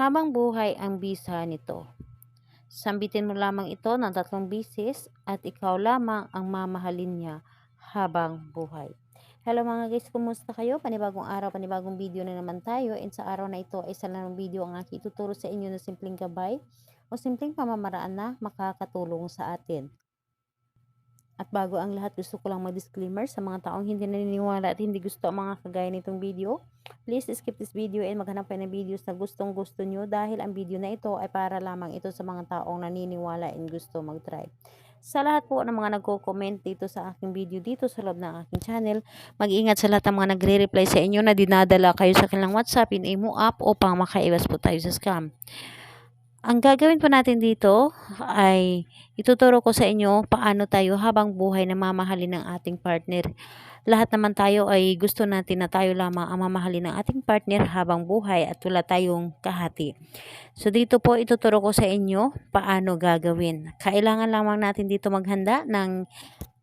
Habang buhay ang bisa nito. Sambitin mo lamang ito ng 3 bisis at ikaw lamang ang mamahalin niya habang buhay. Hello mga guys, kumusta kayo? Panibagong araw, panibagong video na naman tayo. And sa araw na ito ay isa lang video ang aking ituturo sa inyo na simpleng gabay o simpleng pamamaraan na makakatulong sa atin. At bago ang lahat, gusto ko lang mag-disclaimer sa mga taong hindi naniniwala at hindi gusto ang mga kagaya nitong video. Please skip this video and maghanap kayo ng videos na gustong gusto nyo dahil ang video na ito ay para lamang ito sa mga taong naniniwala and gusto mag-try. Sa lahat po ng mga nagko-comment dito sa aking video dito sa loob ng aking channel, mag-ingat sa lahat ng mga nagre-reply sa inyo na dinadala kayo sa kanilang WhatsApp in Imo app upang makaiwas po tayo sa scam. Ang gagawin po natin dito ay ituturo ko sa inyo paano tayo habang buhay na mamahalin ng ating partner. Lahat naman tayo ay gusto natin na tayo lamang ang mamahalin ng ating partner habang buhay at wala tayong kahati. So dito po ituturo ko sa inyo paano gagawin. Kailangan lamang natin dito maghanda ng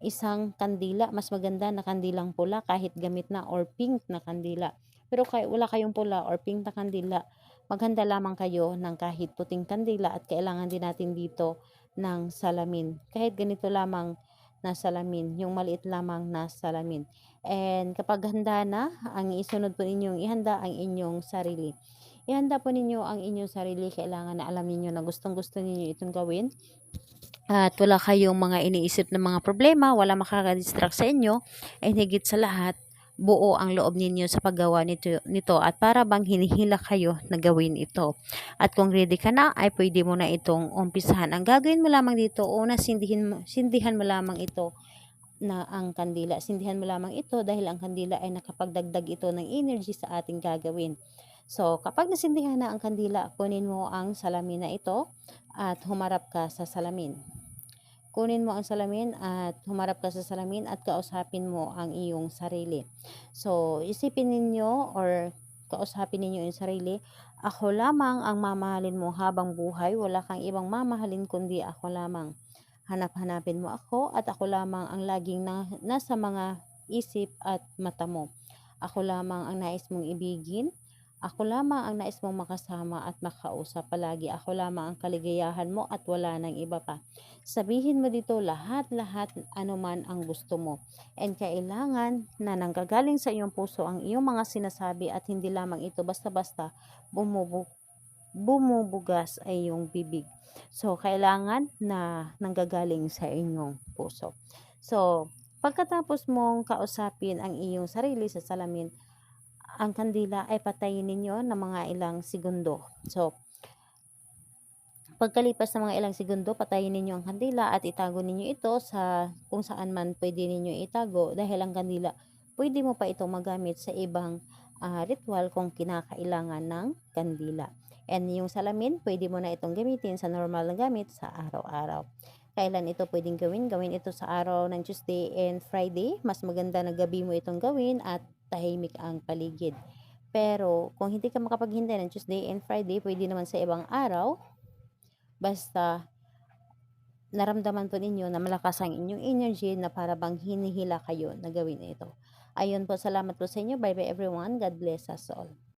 isang kandila. Mas maganda na kandilang pula kahit gamit na or pink na kandila. Pero wala kayong pula or pink na kandila, maghanda lamang kayo ng kahit puting kandila at kailangan din natin dito ng salamin. Kahit ganito lamang na salamin, yung maliit lamang na salamin. And kapag handa na, ang isunod po ninyong ihanda ang inyong sarili. Ihanda po ninyo ang inyong sarili, kailangan na alam niyo na gustong-gusto niyo itong gawin. At wala kayong mga iniisip na mga problema, wala makakadistract sa inyo, and higit sa lahat, buo ang loob ninyo sa paggawa nito at para bang hinihila kayo na gawin ito. At kung ready ka na, ay pwede mo na itong umpisahan. Ang gagawin mo lamang dito, una sindihan mo lamang ito na ang kandila. Sindihan mo lamang ito dahil ang kandila ay nakapagdagdag ito ng energy sa ating gagawin. So, kapag nasindihan na ang kandila, kunin mo ang salamin na ito at humarap ka sa salamin. Kunin mo ang salamin at humarap ka sa salamin at kausapin mo ang iyong sarili. So, isipin ninyo or kausapin ninyo yung sarili, ako lamang ang mamahalin mo habang buhay, wala kang ibang mamahalin kundi ako lamang. Hanap-hanapin mo ako at ako lamang ang laging nasa mga isip at mata mo. Ako lamang ang nais mong ibigin. Ako lamang ang nais mong makasama at makausap palagi. Ako lamang ang kaligayahan mo at wala nang iba pa. Sabihin mo dito lahat-lahat anuman ang gusto mo. And kailangan na nanggagaling sa iyong puso ang iyong mga sinasabi at hindi lamang ito basta-basta bumubugas ay iyong bibig. So, kailangan na nanggagaling sa inyong puso. So, pagkatapos mong kausapin ang iyong sarili sa salamin, ang kandila ay patayin ninyo ng mga ilang segundo. So, pagkalipas ng mga ilang segundo, patayin ninyo ang kandila at itago ninyo ito sa kung saan man pwede ninyo itago dahil ang kandila, pwede mo pa ito magamit sa ibang ritual kung kinakailangan ng kandila. And yung salamin, pwede mo na itong gamitin sa normal na gamit sa araw-araw. Kailan ito pwedeng gawin? Gawin ito sa araw ng Tuesday and Friday. Mas maganda na gabi mo itong gawin at tahimik ang paligid. Pero kung hindi ka makapaghintay ng Tuesday and Friday, pwede naman sa ibang araw. Basta naramdaman po ninyo na malakas ang inyong energy na para bang hinihila kayo na gawin ito. Ayun po, salamat po sa inyo. Bye bye everyone. God bless us all.